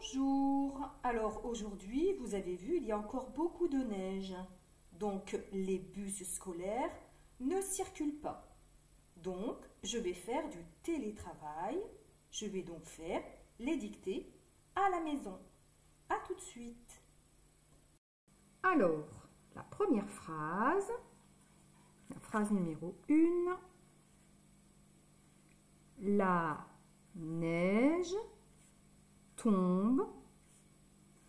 Bonjour. Alors aujourd'hui, vous avez vu, il y a encore beaucoup de neige. Donc les bus scolaires ne circulent pas. Donc je vais faire du télétravail. Je vais donc faire les dictées à la maison. À tout de suite. Alors, la première phrase, la phrase numéro 1. La neige tombe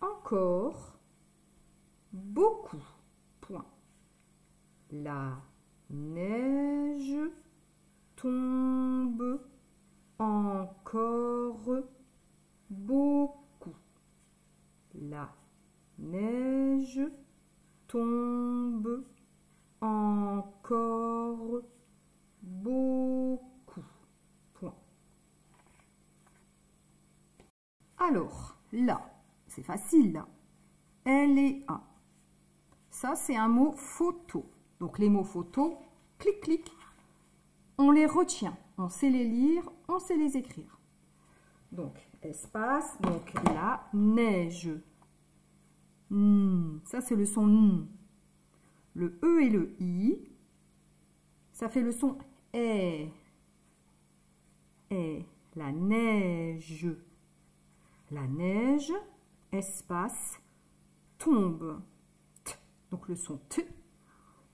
encore beaucoup. Point. La neige tombe encore beaucoup. La neige tombe encore beaucoup. Point. Alors, là, c'est facile, là. L-E-A. Ça, c'est un mot photo. Donc, les mots photo, clic, clic, on les retient. On sait les lire, on sait les écrire. Donc, espace, donc la neige. Ça, c'est le son N. Le E et le I, ça fait le son E. E. La neige. La neige, espace, tombe. T. Donc le son T.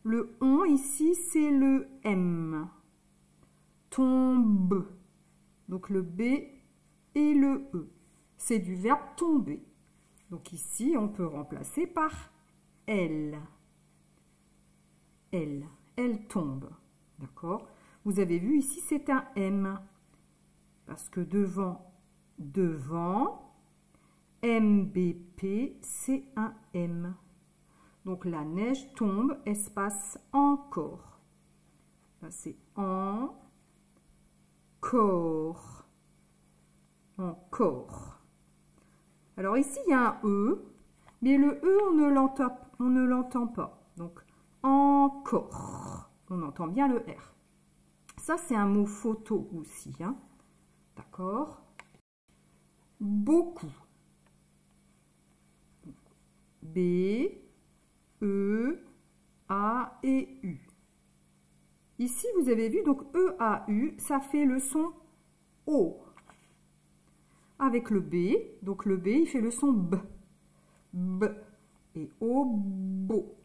Le on ici, c'est le M. Tombe. Donc le B et le E. C'est du verbe tomber. Donc ici, on peut remplacer par elle. Elle. Elle tombe. D'accord? Vous avez vu ici, c'est un M. Parce que devant, MBP, c'est un M. Donc la neige tombe, espace encore. Là, c'est encore. Encore. Alors ici, il y a un E, mais le E, on ne l'entend pas. Donc encore. On entend bien le R. Ça, c'est un mot photo aussi. Hein. D'accord? Beaucoup. B, E, A et U. Ici, vous avez vu, donc E, A, U, ça fait le son O. Avec le B, donc le B, il fait le son B. B. Et O, beau.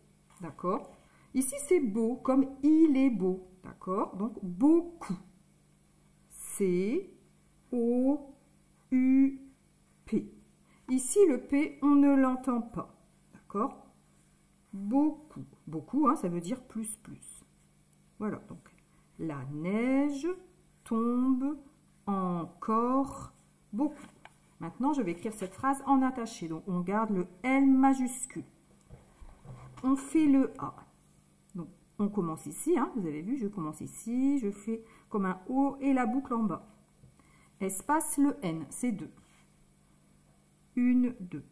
D'accord? Ici, c'est beau, comme il est beau. D'accord? Donc, beaucoup. C, O, U, P. Ici, le P, on ne l'entend pas. D'accord? Beaucoup. Beaucoup, hein, ça veut dire plus, plus. Voilà, donc, la neige tombe encore beaucoup. Maintenant, je vais écrire cette phrase en attaché. Donc, on garde le L majuscule. On fait le A. Donc, on commence ici. Hein, vous avez vu, je commence ici. Je fais comme un O et la boucle en bas. Espace le N, c'est 2. 1, 2.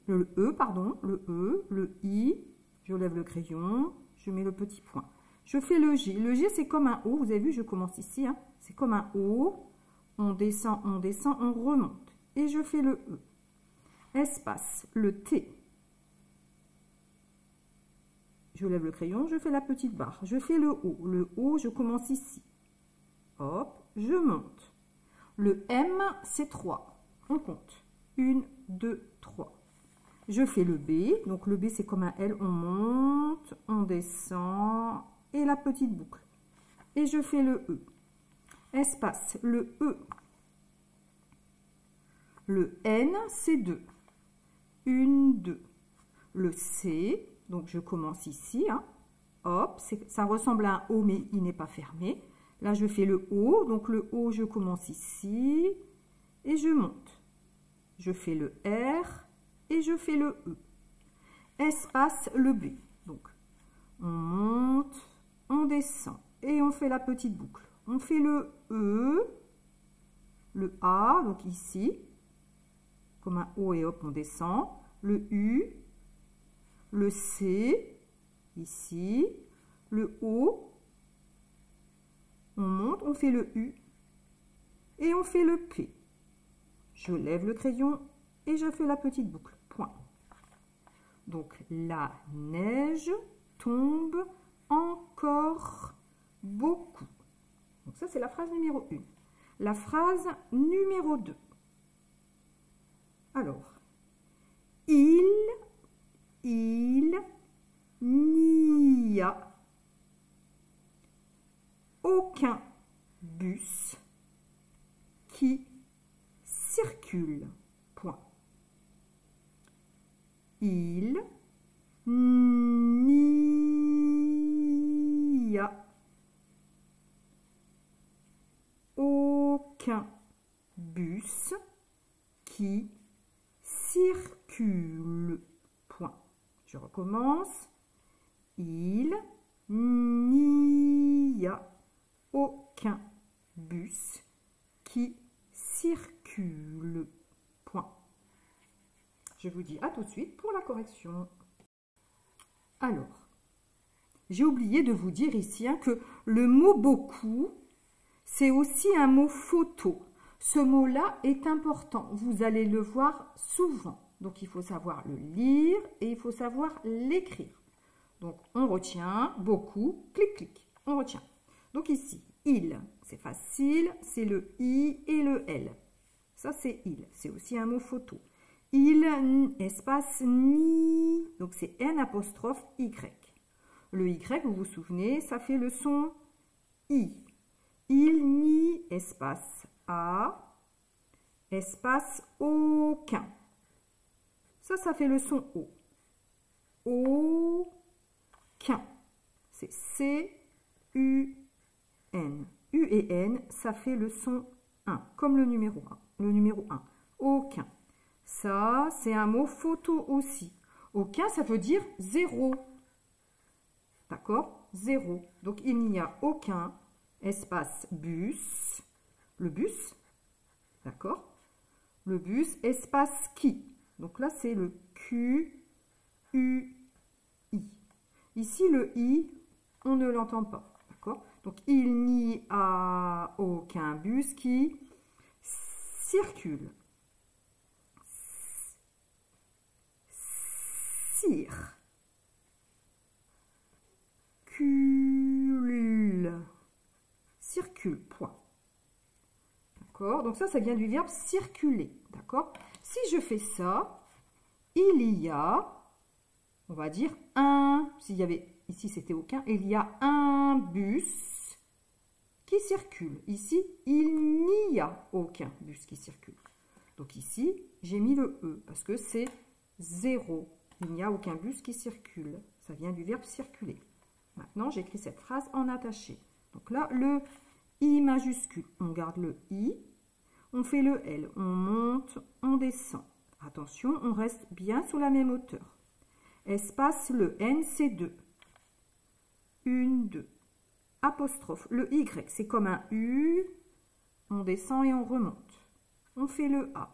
Le E, pardon, le E, le I. Je lève le crayon. Je mets le petit point. Je fais le G. Le G, c'est comme un O. Vous avez vu, je commence ici. Hein, c'est comme un O. On descend, on remonte. Et je fais le E. Espace, le T. Je lève le crayon, je fais la petite barre. Je fais le O. Le O, je commence ici. Hop, je monte. Le M, c'est 3. On compte. 1, 2, 3. Je fais le B. Donc le B, c'est comme un L. On monte, on descend. Et la petite boucle. Et je fais le E. Espace, le E. Le N, c'est 2. 1, 2. Le C, donc je commence ici. Hein. Hop, ça ressemble à un O, mais il n'est pas fermé. Là, je fais le O. Donc le O, je commence ici. Et je monte. Je fais le R. Et je fais le E. Espace, le B. Donc, on monte, on descend. Et on fait la petite boucle. On fait le E, le A, donc ici, comme un O et hop, on descend. Le U, le C, ici, le O, on monte, on fait le U et on fait le P. Je lève le crayon et je fais la petite boucle. Point. Donc, la neige tombe encore beaucoup. Donc, ça, c'est la phrase numéro 1. La phrase numéro 2. Alors, il n'y a aucun bus qui circule. Point. Il n'y a aucun bus qui circule. Point. Je recommence. Il n'y a aucun bus qui circule. Point. Je vous dis à tout de suite pour la correction. Alors, j'ai oublié de vous dire ici que le mot beaucoup, c'est aussi un mot photo. Ce mot-là est important. Vous allez le voir souvent. Donc, il faut savoir le lire et il faut savoir l'écrire. Donc, on retient beaucoup, clic, clic. On retient. Donc, ici, il, c'est facile, c'est le I et le L. Ça, c'est il. C'est aussi un mot photo. Il, espace, ni. Donc, c'est N apostrophe Y. Le Y, vous vous souvenez, ça fait le son I. Il, ni, espace A, espace aucun. Ça fait le son O. Aucun. C'est C-U-N. U et N, ça fait le son 1, comme le numéro 1. Le numéro 1. Aucun. Ça, c'est un mot photo aussi. Aucun, ça veut dire zéro. D'accord? Zéro. Donc, il n'y a aucun espace bus. Le bus. D'accord? Le bus, espace qui. Donc là, c'est le Q-U-I. Ici, le I, on ne l'entend pas. D'accord? Donc, il n'y a aucun bus qui circule. Circule, point. D'accord? Donc ça vient du verbe circuler. D'accord? Si je fais ça, il y a, on va dire, s'il y avait, ici c'était aucun, il y a un bus qui circule. Ici, il n'y a aucun bus qui circule. Donc ici, j'ai mis le E parce que c'est 0. Il n'y a aucun bus qui circule. Ça vient du verbe circuler. Maintenant, j'écris cette phrase en attaché. Donc là, le I majuscule, on garde le I. On fait le L, on monte, on descend. Attention, on reste bien sous la même hauteur. Espace, le N, c'est 2. 1, 2. Apostrophe, le Y, c'est comme un U. On descend et on remonte. On fait le A.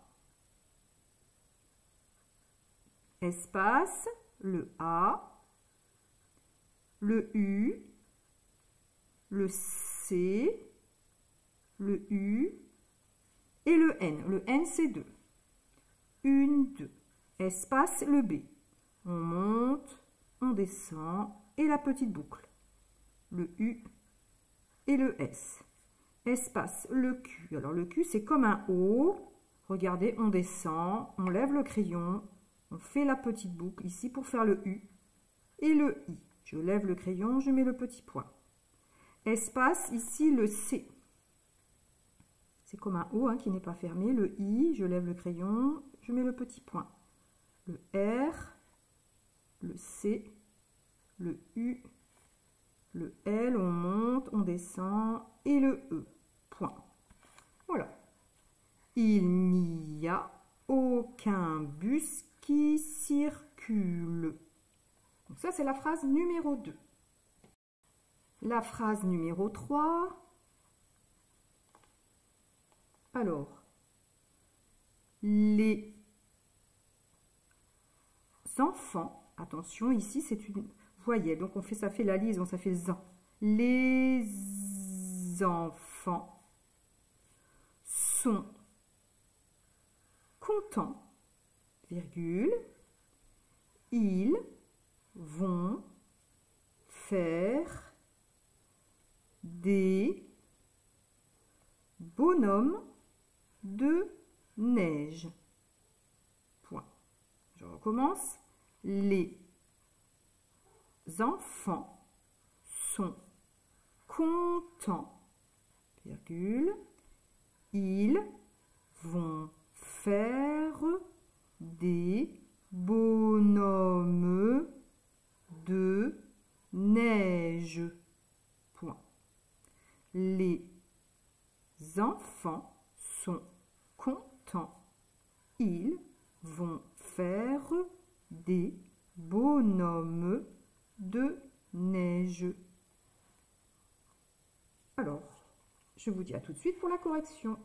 Espace, le A, le U, le C, le U et le N. Le N, c'est 2. 1, 2. Espace, le B. On monte, on descend et la petite boucle. Le U et le S. Espace, le Q. Alors, le Q, c'est comme un O. Regardez, on descend, on lève le crayon. On fait la petite boucle ici pour faire le U et le I. Je lève le crayon, je mets le petit point. Espace, ici le C. C'est comme un O qui n'est pas fermé. Le I, je lève le crayon, je mets le petit point. Le R, le C, le U, le L, on monte, on descend et le E. Point. Voilà. Il n'y a aucun bus qui circule. Donc ça, c'est la phrase numéro 2. La phrase numéro 3. Alors, les enfants, attention, ici, c'est une voyelle. Donc, ça fait la liaison, ça fait zan. Les enfants sont contents, virgule, ils vont faire des bonhommes de neige. Point. Je recommence. Les enfants sont contents, virgule, ils vont faire des bonhommes de neige. Point. Les enfants sont contents, ils vont faire des bonhommes de neige. Alors, je vous dis à tout de suite pour la correction.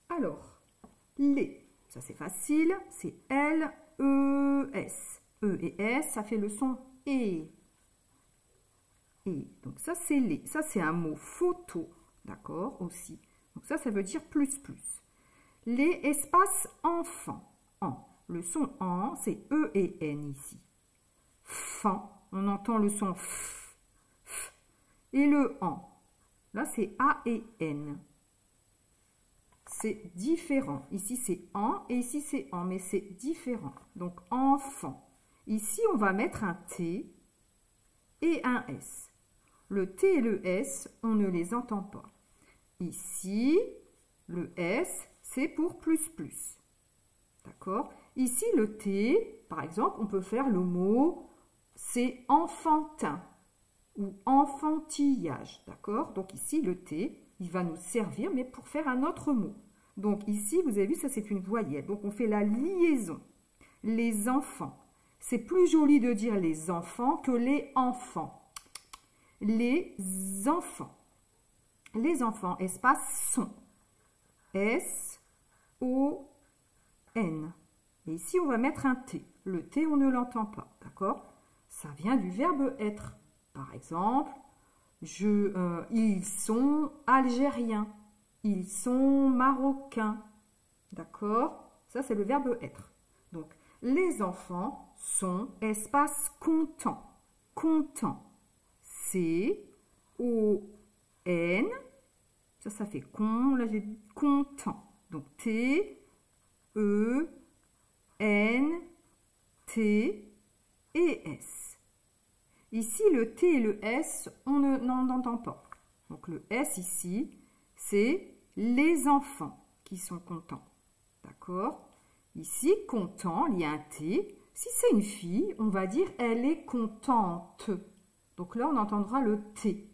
Alors, les, ça c'est facile, c'est L, E, S. E et S, ça fait le son E. Et, donc ça c'est les. Ça c'est un mot photo, d'accord, aussi. Donc ça veut dire plus plus. Les espaces enfants, en. Le son en, c'est E et N ici. Fan, on entend le son F. F. Et le en, là c'est A et N. C'est différent. Ici c'est en et ici c'est en, mais c'est différent. Donc enfant. Ici on va mettre un T et un S. Le T et le S, on ne les entend pas. Ici, le S, c'est pour plus plus. D'accord? Ici, le T, par exemple, on peut faire le mot, c'est enfantin ou enfantillage. D'accord? Donc ici, le T, il va nous servir, mais pour faire un autre mot. Donc ici, vous avez vu, ça c'est une voyelle. Donc on fait la liaison. Les enfants. C'est plus joli de dire les enfants que les enfants. Les enfants. Les enfants, espace sont. S-O-N. Et ici, on va mettre un T. Le T, on ne l'entend pas. D'accord? Ça vient du verbe être. Par exemple, ils sont algériens. Ils sont marocains. D'accord? Ça, c'est le verbe être. Donc, les enfants sont espace content. Content. C-O-N. Ça fait con. Là, j'ai dit content. Donc, T-E-N-T et S. Ici, le T et le S, on n'en entend pas. Donc, le S ici, c'est les enfants qui sont contents. D'accord? Ici, content, il y a un T. Si c'est une fille, on va dire elle est contente. Donc là, on entendra le T.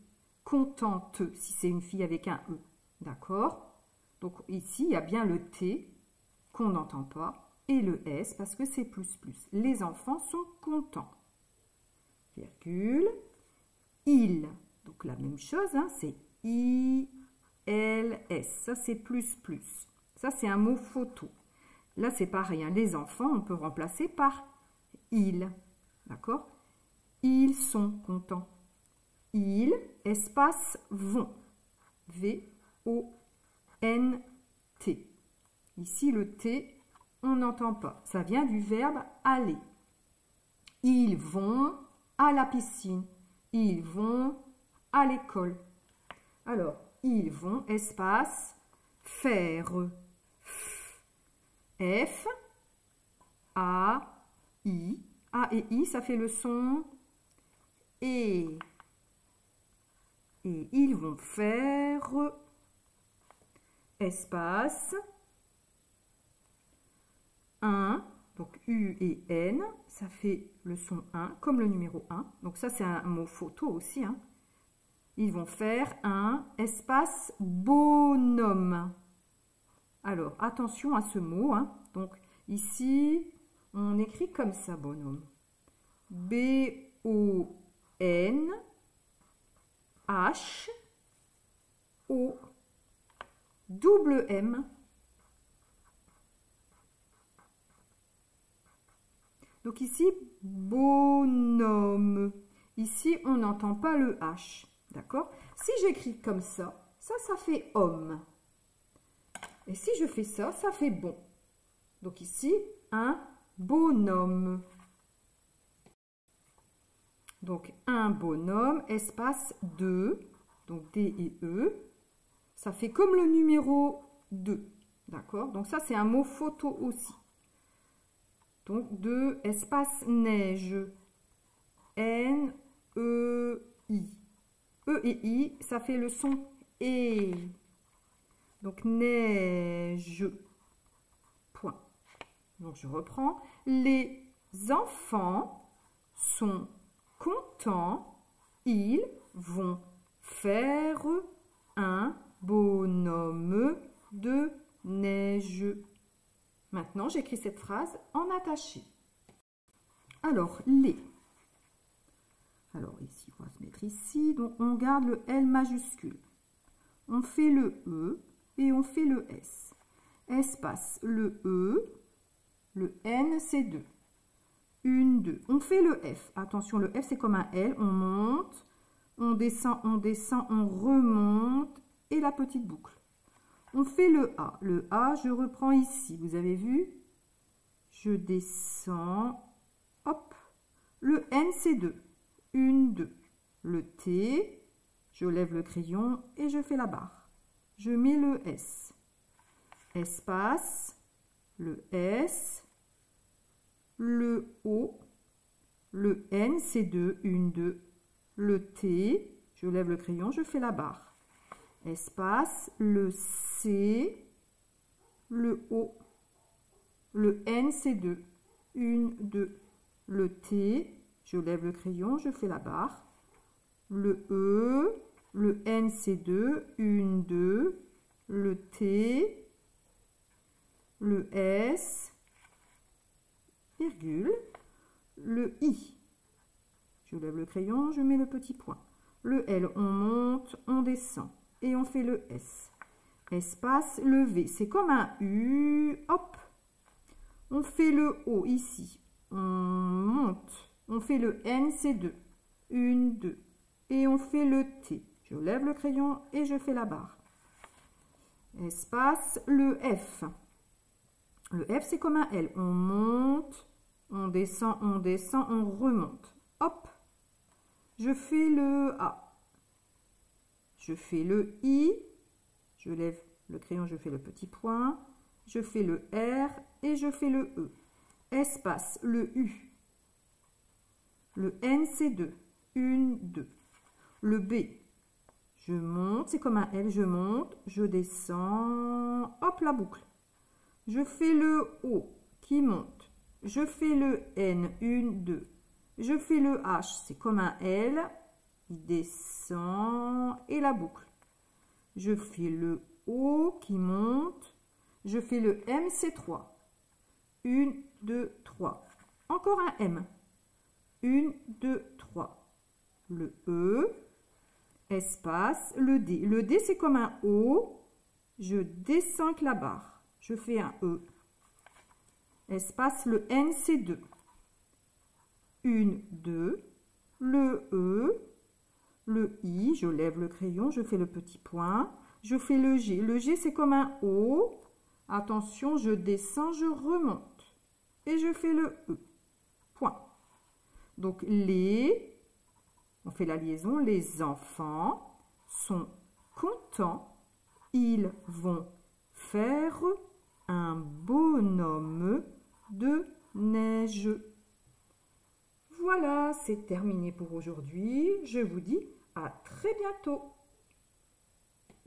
Contente, si c'est une fille avec un E. D'accord? Donc ici, il y a bien le T qu'on n'entend pas et le S parce que c'est plus plus. Les enfants sont contents. Virgule. Ils. Donc la même chose, hein, c'est I-L-S. Ça, c'est plus plus. Ça, c'est un mot photo. Là, c'est pareil. Hein. Les enfants, on peut remplacer par ils. D'accord? Ils sont contents. Ils, espace, vont. V-O-N-T. Ici, le T, on n'entend pas. Ça vient du verbe aller. Ils vont à la piscine. Ils vont à l'école. Alors, ils vont, espace, faire. F, A, I. A et I, ça fait le son et. Et ils vont faire espace 1, donc U et N, ça fait le son 1, comme le numéro 1. Donc ça, c'est un mot photo aussi. Hein. Ils vont faire un espace bonhomme. Alors, attention à ce mot. Hein. Donc, ici, on écrit comme ça, bonhomme. B-O-N-H-O-M. Donc ici, bonhomme. Ici, on n'entend pas le H. D'accord? Si j'écris comme ça, ça fait homme. Et si je fais ça, ça fait bon. Donc ici, un bonhomme. Donc un bonhomme, espace 2, donc D et E. Ça fait comme le numéro 2. D'accord? Donc ça, c'est un mot photo aussi. Donc 2, espace neige. N, E, I. E et I, ça fait le son E. Donc neige. Point. Donc je reprends. Les enfants sont contents. Ils vont faire un bonhomme de neige. Maintenant, j'écris cette phrase en attaché. Alors, les. Alors ici, on va se mettre ici. Donc, on garde le L majuscule. On fait le E et on fait le S. Espace, le E, le N, c'est 2. 1, 2. On fait le F. Attention, le F, c'est comme un L. On monte, on descend, on remonte. Et la petite boucle. On fait le A. Le A, je reprends ici. Vous avez vu? Je descends. Hop. Le N, c'est 2. 1, 2. Le T, je lève le crayon et je fais la barre. Je mets le S. Espace. Le S. Le O. Le N, c'est 2. 1, 2. Le T, je lève le crayon, je fais la barre. Espace, le C, le O, le N, c'est 2. 1, 2. Le T, je lève le crayon, je fais la barre. Le E, le N, c'est 2. 1, 2. Le T, le S, virgule, le I. Je lève le crayon, je mets le petit point. Le L, on monte, on descend. Et on fait le S. Espace, le V. C'est comme un U. Hop. On fait le O ici. On monte. On fait le N, c'est 2. 1, 2. Et on fait le T. Je lève le crayon et je fais la barre. Espace, le F. Le F, c'est comme un L. On monte. On descend, on remonte. Hop. Je fais le A. Je fais le I, je lève le crayon, je fais le petit point, je fais le R et je fais le E. Espace, le U. Le N, c'est 2. 1, 2. Le B, je monte, c'est comme un L, je monte, je descends, hop, la boucle. Je fais le O qui monte. Je fais le N, 1, 2. Je fais le H, c'est comme un L. Il descend et la boucle. Je fais le O qui monte. Je fais le M, c'est 3. 1, 2, 3. Encore un M. 1, 2, 3. Le E. Espace. Le D. Le D, c'est comme un O. Je descends avec la barre. Je fais un E. Espace. Le N, c'est 2. 1, 2. Le E. Le I, je lève le crayon, je fais le petit point, je fais le G. Le G, c'est comme un O. Attention, je descends, je remonte. Et je fais le E. Point. Donc, on fait la liaison, les enfants sont contents. Ils vont faire un bonhomme de neige. Voilà, c'est terminé pour aujourd'hui. Je vous dis à très bientôt.